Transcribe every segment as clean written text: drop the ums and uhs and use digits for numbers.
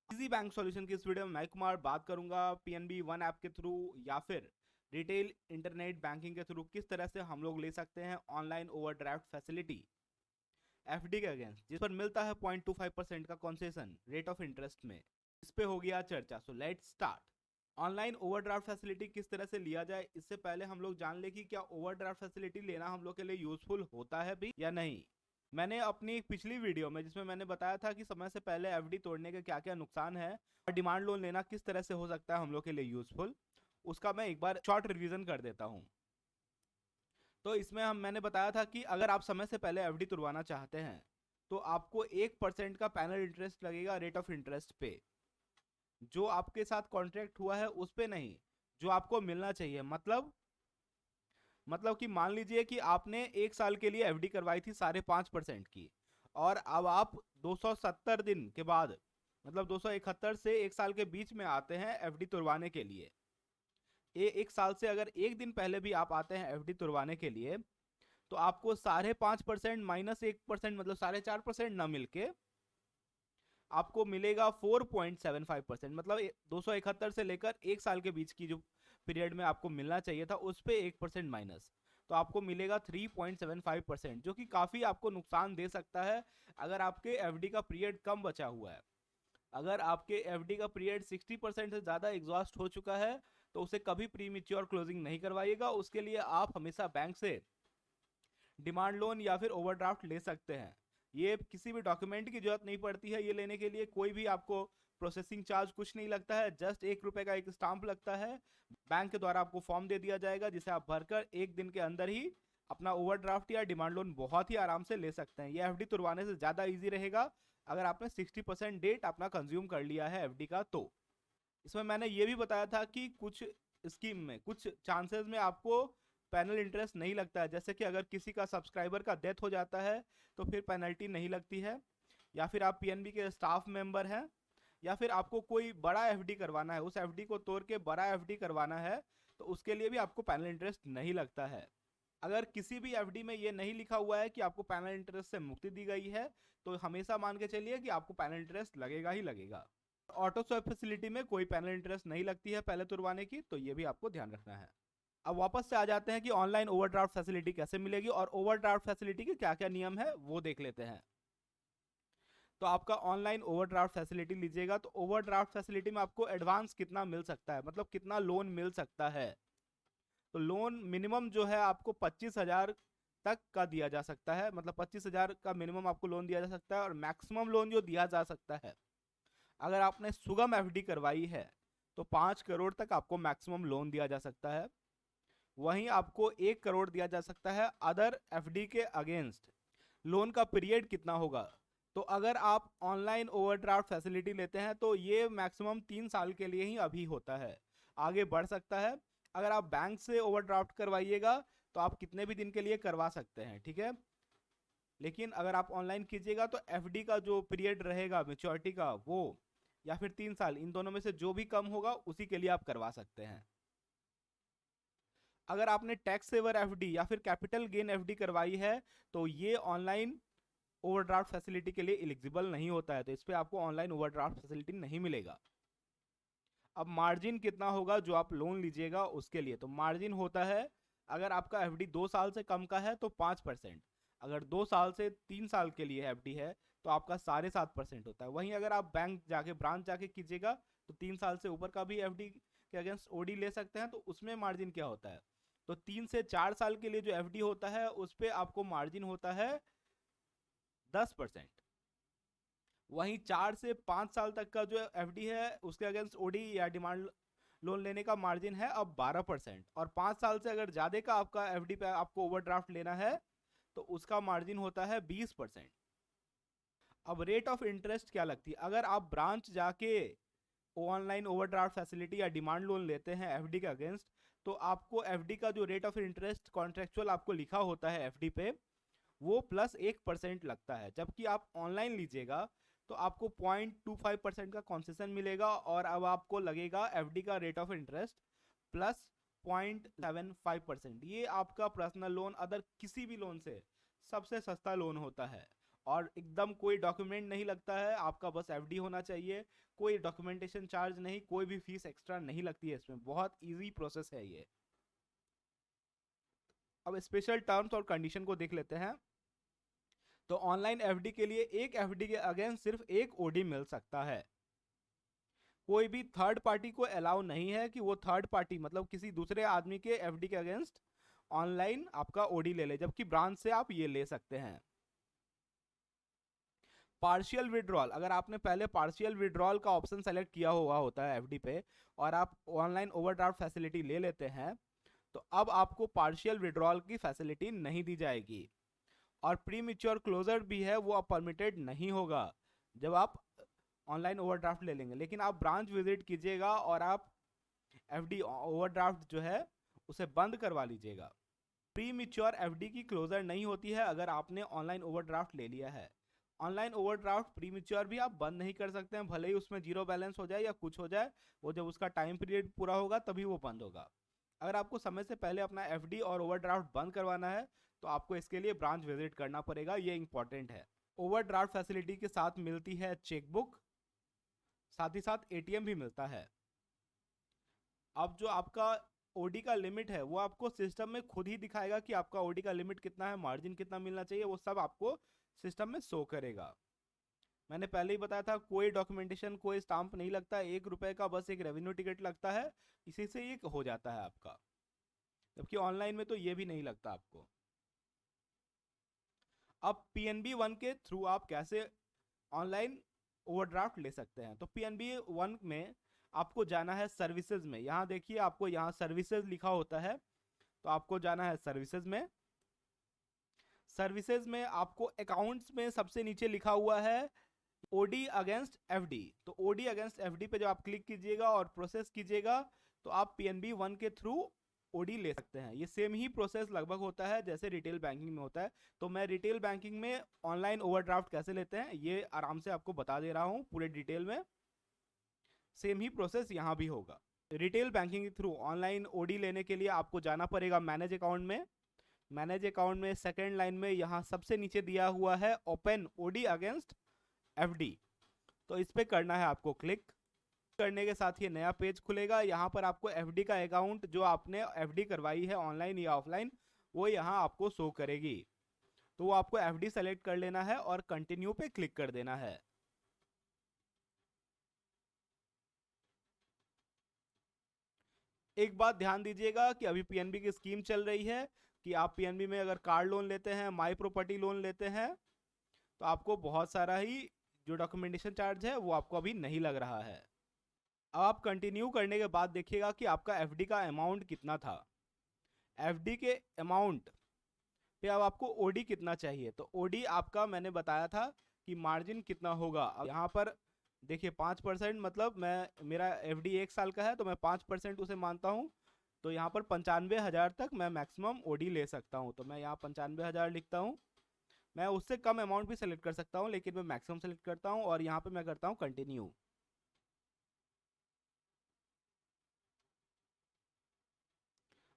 Easy bank solution की इस video में मैं कुमार बात करूंगा पीएनबी वन ऐप के थ्रू या फिर रिटेल इंटरनेट बैंकिंग के थ्रू किस तरह से हम लोग ले सकते हैं ऑनलाइन ओवरड्राफ्ट फैसिलिटी एफडी के अगेंस्ट, जिस पर मिलता है 0.25% का कंसेशन रेट ऑफ इंटरेस्ट में। इस पे हो गया चर्चा, so let's start. Online overdraft facility किस तरह से लिया जाए, इससे पहले हम लोग जान ले कि क्या ओवरड्राफ्ट फैसिलिटी लेना हम लोग के लिए यूजफुल होता है भी या नहीं। मैंने अपनी एक पिछली वीडियो में जिसमें मैंने बताया था कि समय से पहले एफडी तोड़ने के क्या क्या नुकसान है और डिमांड लोन लेना किस तरह से हो सकता है हम लोग के लिए यूजफुल, उसका मैं एक बार शॉर्ट रिवीजन कर देता हूं। तो इसमें मैंने बताया था कि अगर आप समय से पहले एफडी तुड़वाना चाहते हैं तो आपको 1% का पैनल इंटरेस्ट लगेगा रेट ऑफ इंटरेस्ट पे। जो आपके साथ कॉन्ट्रैक्ट हुआ है उस पे नहीं, जो आपको मिलना चाहिए। मतलब कि मान लीजिए कि आपने 1 साल के लिए एफडी करवाई थी 5.5% की, और अब आप 270 दिन के बाद मतलब 271 से 1 साल के बीच में आते हैं एफडी तुड़वाने के लिए। 1 साल से अगर एक दिन पहले भी आप आते हैं एफडी तुड़वाने के लिए तो आपको 5.5% -1% मतलब 4.5% ना मिलके आपको मिलेगा 4.75%। मतलब 271 से लेकर 1 साल के बीच की जो पीरियड में आपको मिलना चाहिए था उस पे 1% माइनस, तो आपको मिलेगा 3.75%, जो कि काफी आपको नुकसान दे सकता है अगर आपके एफडी का पीरियड कम बचा हुआ है। अगर आपके एफडी का पीरियड 60% से ज्यादा एग्जॉस्ट हो चुका है तो उसे कभी प्रीमेच्योर क्लोजिंग नहीं करवाइएगा। उसके लिए आप हमेशा बैंक से डिमांड लोन या फिर ओवरड्राफ्ट ले सकते हैं। ये किसी भी डॉक्यूमेंट की जरूरत नहीं पड़ती है, ये लेने के लिए कोई भी आपको प्रोसेसिंग चार्ज कुछ नहीं लगता है, जस्ट 1 रुपए का एक स्टाम्प लगता है। बैंक के द्वारा आपको फॉर्म दे दिया जाएगा जिसे आप भरकर एक दिन के अंदर ही अपना ओवरड्राफ्ट या डिमांड लोन बहुत ही आराम से ले सकते हैं। ये एफडी तुड़वाने से ज्यादा इजी रहेगा अगर आपने 60% डेट अपना कंज्यूम कर लिया है एफडी का। तो इसमें मैंने ये भी बताया था कि कुछ स्कीम में कुछ चांसेस में आपको पैनल इंटरेस्ट नहीं लगता है, जैसे कि अगर किसी का सब्सक्राइबर का डेथ हो जाता है तो फिर पेनल्टी नहीं लगती है, या फिर आप पीएनबी के स्टाफ मेंबर हैं, या फिर आपको कोई बड़ा एफडी करवाना है, उस एफडी को तोड़ के बड़ा एफडी करवाना है तो उसके लिए भी आपको पैनल इंटरेस्ट नहीं लगता है। अगर किसी भी एफडी में ये नहीं लिखा हुआ है कि आपको पैनल इंटरेस्ट से मुक्ति दी गई है तो हमेशा मान के चलिए कि आपको पैनल इंटरेस्ट लगेगा ही लगेगा। ऑटो स्वैप फैसिलिटी में कोई पैनल इंटरेस्ट नहीं लगती है पहले तुड़वाने की, तो ये भी आपको ध्यान रखना है। अब वापस से आ जाते हैं कि ऑनलाइन ओवरड्राफ्ट फैसिलिटी कैसे मिलेगी और ओवरड्राफ्ट फैसिलिटी के क्या क्या नियम है वो देख लेते हैं। तो आपका ऑनलाइन ओवरड्राफ्ट फैसिलिटी लीजिएगा तो ओवरड्राफ्ट फैसिलिटी में आपको एडवांस कितना मिल सकता है, मतलब कितना लोन मिल सकता है। तो लोन मिनिमम जो है आपको 25,000 तक का दिया जा सकता है, मतलब 25,000 का मिनिमम आपको लोन दिया जा सकता है। और मैक्सिमम लोन जो दिया जा सकता है अगर आपने सुगम एफडी करवाई है तो 5 करोड़ तक आपको मैक्सिमम लोन दिया जा सकता है। वहीं आपको 1 करोड़ दिया जा सकता है अदर एफडी के अगेंस्ट। लोन का पीरियड कितना होगा, तो अगर आप ऑनलाइन ओवरड्राफ्ट फैसिलिटी लेते हैं तो ये मैक्सिमम 3 साल के लिए ही अभी होता है, आगे बढ़ सकता है। अगर आप बैंक से ओवरड्राफ्ट करवाइएगा तो आप कितने भी दिन के लिए करवा सकते हैं, ठीक है। लेकिन अगर आप ऑनलाइन कीजिएगा तो एफडी का जो पीरियड रहेगा मेच्योरिटी का वो या फिर 3 साल, इन दोनों में से जो भी कम होगा उसी के लिए आप करवा सकते हैं। अगर आपने टैक्स सेवर एफडी या फिर कैपिटल गेन एफडी करवाई है तो ये ऑनलाइन ओवरड्राफ्ट फैसिलिटी के लिए एलिजिबल नहीं होता है, तो इस पे आपको ऑनलाइन ओवरड्राफ्ट फैसिलिटी नहीं मिलेगा। अब मार्जिन कितना होगा जो आप लोन लीजिएगा उसके लिए, तो मार्जिन होता है अगर आपका एफडी 2 साल से कम का है तो 5%, अगर 2 साल से 3 साल के लिए एफडी है तो आपका 7.5% होता है। वहीं अगर आप बैंक जाके ब्रांच जाके कीजिएगा तो 3 साल से ऊपर का भी एफडी के अगेंस्ट ओडी ले सकते हैं, तो उसमें मार्जिन क्या होता है, तो 3 से 4 साल के लिए जो एफडी होता है उस पर आपको मार्जिन होता है 10%। वहीं 4 से 5 साल तक का जो एफडी है उसके अगेंस्ट ओडी या डिमांड लोन लेने का मार्जिन है अब 12%। और 5 साल से अगर ज्यादा का आपका एफडी पे आपको ओवरड्राफ्ट लेना है तो उसका मार्जिन होता है 20%। अब रेट ऑफ इंटरेस्ट क्या लगती है, अगर आप ब्रांच जाके ऑनलाइन ओवरड्राफ्ट फैसिलिटी या डिमांड लोन लेते हैं एफडी के अगेंस्ट तो आपको एफडी का जो रेट ऑफ इंटरेस्ट कॉन्ट्रेक्चुअल आपको लिखा होता है एफडी पे वो +1% लगता है। जबकि आप ऑनलाइन लीजिएगा तो आपको 0.25% का कॉन्सेशन मिलेगा और अब आपको लगेगा एफडी का रेट ऑफ इंटरेस्ट +0.75%। ये आपका पर्सनल लोन अदर किसी भी लोन से सबसे सस्ता लोन होता है। और एकदम कोई डॉक्यूमेंट नहीं लगता है, आपका बस एफडी होना चाहिए, कोई डॉक्यूमेंटेशन चार्ज नहीं, कोई भी फीस एक्स्ट्रा नहीं लगती है इसमें, बहुत इजी प्रोसेस है ये। अब स्पेशल टर्म्स और कंडीशन को देख लेते हैं। तो ऑनलाइन एफडी के लिए एक एफडी के अगेंस्ट सिर्फ एक ओडी मिल सकता है। कोई भी थर्ड पार्टी को अलाउ नहीं है कि वो थर्ड पार्टी मतलब किसी दूसरे आदमी के एफडी के अगेंस्ट ऑनलाइन आपका ओडी ले ले, जबकि ब्रांच से आप ये ले सकते हैं। पार्शियल विड्रॉल, अगर आपने पहले पार्शियल विड्रॉल का ऑप्शन सेलेक्ट किया हुआ होता है एफडी पे और आप ऑनलाइन ओवरड्राफ्ट फैसिलिटी ले लेते हैं, तो अब आपको पार्शियल विड्रॉल की फैसिलिटी नहीं दी जाएगी। और प्री मैच्योर क्लोजर भी है, वो अब परमिटेड नहीं होगा जब आप ऑनलाइन ओवरड्राफ्ट ले लेंगे। लेकिन आप ब्रांच विजिट कीजिएगा और आप एफडी ओवरड्राफ्ट जो है उसे बंद करवा लीजिएगा। प्री मैच्योर एफडी की क्लोजर नहीं होती है अगर आपने ऑनलाइन ओवरड्राफ्ट ले लिया है। ऑनलाइन ओवरड्राफ्ट प्री मैच्योर भी आप बंद नहीं कर सकते हैं, भले ही उसमें जीरो बैलेंस हो जाए या कुछ हो जाए, वो जब उसका टाइम पीरियड पूरा होगा तभी वो बंद होगा। अगर आपको समय से पहले अपना एफडी और ओवरड्राफ्ट बंद करवाना है तो आपको इसके लिए ब्रांच विजिट करना पड़ेगा, ये इंपॉर्टेंट है। ओवरड्राफ्ट फैसिलिटी के साथ मिलती है चेकबुक, साथ ही साथ एटीएम भी मिलता है। अब जो आपका ओडी का लिमिट है वो आपको सिस्टम में खुद ही दिखाएगा कि आपका ओडी का लिमिट कितना है, मार्जिन कितना मिलना चाहिए, वो सब आपको सिस्टम में शो करेगा। मैंने पहले ही बताया था कोई डॉक्यूमेंटेशन कोई स्टाम्प नहीं लगता, 1 रुपए का बस एक रेवेन्यू टिकट लगता है, इसी से ये हो जाता है आपका, जबकि ऑनलाइन में तो ये भी नहीं लगता आपको। अब पीएनबी वन के थ्रू आप कैसे ऑनलाइन ओवरड्राफ्ट ले सकते हैं। तो पीएनबी वन में आपको जाना है सर्विसेज में, यहाँ देखिए आपको यहाँ सर्विसेज लिखा होता है, तो आपको जाना है सर्विसेज में। सर्विसेज में आपको अकाउंट्स में सबसे नीचे लिखा हुआ है ओडी अगेंस्ट एफडी, तो ओडी अगेंस्ट एफडी पे जब आप क्लिक कीजिएगा और प्रोसेस कीजिएगा तो आप पीएनबी वन के थ्रू ओडी ले सकते हैं। ये सेम ही प्रोसेस लगभग होता है जैसे रिटेल बैंकिंग में होता है। तो मैं रिटेल बैंकिंग में ऑनलाइन ओवरड्राफ्ट कैसे लेते हैं ये आराम से आपको बता दे रहा हूँ पूरे डिटेल में। सेम ही प्रोसेस यहाँ भी होगा। रिटेल बैंकिंग के थ्रू ऑनलाइन ओडी लेने के लिए आपको जाना पड़ेगा मैनेज अकाउंट में। मैनेज अकाउंट में सेकेंड लाइन में यहाँ सबसे नीचे दिया हुआ है ओपन ओडी अगेंस्ट एफडी, तो इस पे करना है आपको क्लिक। करने के साथ ये नया पेज खुलेगा, यहाँ पर आपको एफडी का अकाउंट जो आपने एफडी करवाई है ऑनलाइन या ऑफलाइन वो यहाँ आपको शो करेगी, तो वो आपको एफडी सेलेक्ट कर लेना है और कंटिन्यू पे क्लिक कर देना है। एक बात ध्यान दीजिएगा कि अभी पीएनबी की स्कीम चल रही है कि आप पीएनबी में अगर कार लोन लेते हैं, माई प्रॉपर्टी लोन लेते हैं, तो आपको बहुत सारा ही जो डॉक्यूमेंटेशन चार्ज है वो आपको अभी नहीं लग रहा है। अब आप कंटिन्यू करने के बाद देखिएगा कि आपका एफडी का अमाउंट कितना था। एफडी के अमाउंट पे अब आपको ओडी कितना चाहिए, तो ओडी आपका मैंने बताया था कि मार्जिन कितना होगा। अब यहाँ पर देखिए 5%, मतलब मैं मेरा एफडी 1 साल का है तो मैं 5% उसे मानता हूँ, तो यहाँ पर 95,000 तक मैं मैक्सिमम ओडी ले सकता हूँ, तो मैं यहाँ 95,000 लिखता हूँ। मैं उससे कम अमाउंट भी सेलेक्ट कर सकता हूँ लेकिन मैं मैक्सिमम सेलेक्ट करता हूँ और यहाँ पे मैं करता हूँ कंटिन्यू।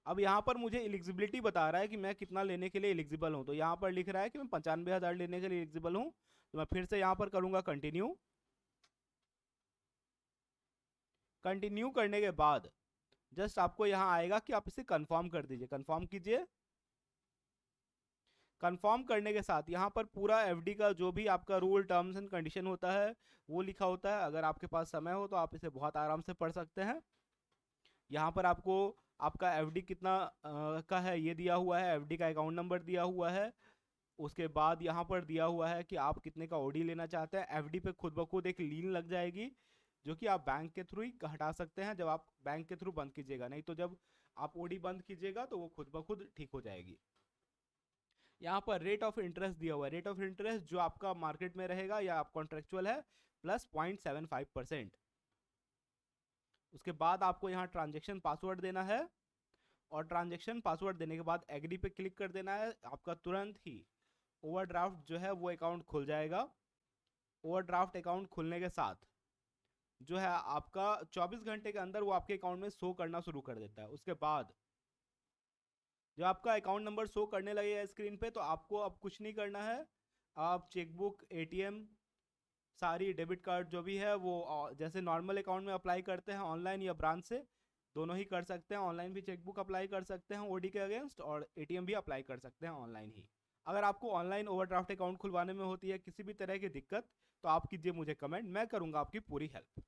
अब यहाँ पर मुझे एलिजिबिलिटी बता रहा है कि मैं कितना लेने के लिए एलिजिबल हूँ, तो यहाँ पर लिख रहा है कि मैं 95,000 लेने के लिए एलिजिबल हूँ, तो मैं फिर से यहाँ पर करूँगा कंटिन्यू। कंटिन्यू करने के बाद जस्ट आपको यहाँ आएगा कि आप इसे कंफर्म कर दीजिए, कंफर्म कीजिए। कंफर्म करने के साथ यहाँ पर पूरा एफडी का जो भी आपका रूल टर्म्स एंड कंडीशन होता है वो लिखा होता है, अगर आपके पास समय हो तो आप इसे बहुत आराम से पढ़ सकते हैं। यहाँ पर आपको आपका एफडी कितना का है ये दिया हुआ है, एफडी का अकाउंट नंबर दिया हुआ है, उसके बाद यहाँ पर दिया हुआ है कि आप कितने का ओडी लेना चाहते हैं। एफडी पे खुद ब खुद एक लीन लग जाएगी जो कि आप बैंक के थ्रू ही हटा सकते हैं जब आप बैंक के थ्रू बंद कीजिएगा, नहीं तो जब आप ओडी बंद कीजिएगा तो वो खुद ब खुद ठीक हो जाएगी। यहाँ पर रेट ऑफ इंटरेस्ट दिया हुआ है, रेट ऑफ इंटरेस्ट जो आपका मार्केट में रहेगा या आप कॉन्ट्रेक्चुअल है प्लस 0.75%। उसके बाद आपको यहाँ ट्रांजेक्शन पासवर्ड देना है और ट्रांजेक्शन पासवर्ड देने के बाद एग्री पे क्लिक कर देना है। आपका तुरंत ही ओवरड्राफ्ट जो है वो अकाउंट खुल जाएगा। ओवरड्राफ्ट अकाउंट खुलने के साथ जो है आपका 24 घंटे के अंदर वो आपके अकाउंट में शो करना शुरू कर देता है। उसके बाद जब आपका अकाउंट नंबर शो करने लगेगा स्क्रीन पे तो आपको अब कुछ नहीं करना है, आप चेकबुक, एटीएम, सारी डेबिट कार्ड जो भी है वो जैसे नॉर्मल अकाउंट में अप्लाई करते हैं ऑनलाइन या ब्रांच से, दोनों ही कर सकते हैं। ऑनलाइन भी चेकबुक अप्लाई कर सकते हैं ओडी के अगेंस्ट, और एटीएम भी अप्लाई कर सकते हैं ऑनलाइन ही। अगर आपको ऑनलाइन ओवरड्राफ्ट अकाउंट खुलवाने में होती है किसी भी तरह की दिक्कत, तो आप कीजिए मुझे कमेंट, मैं करूंगा आपकी पूरी हेल्प।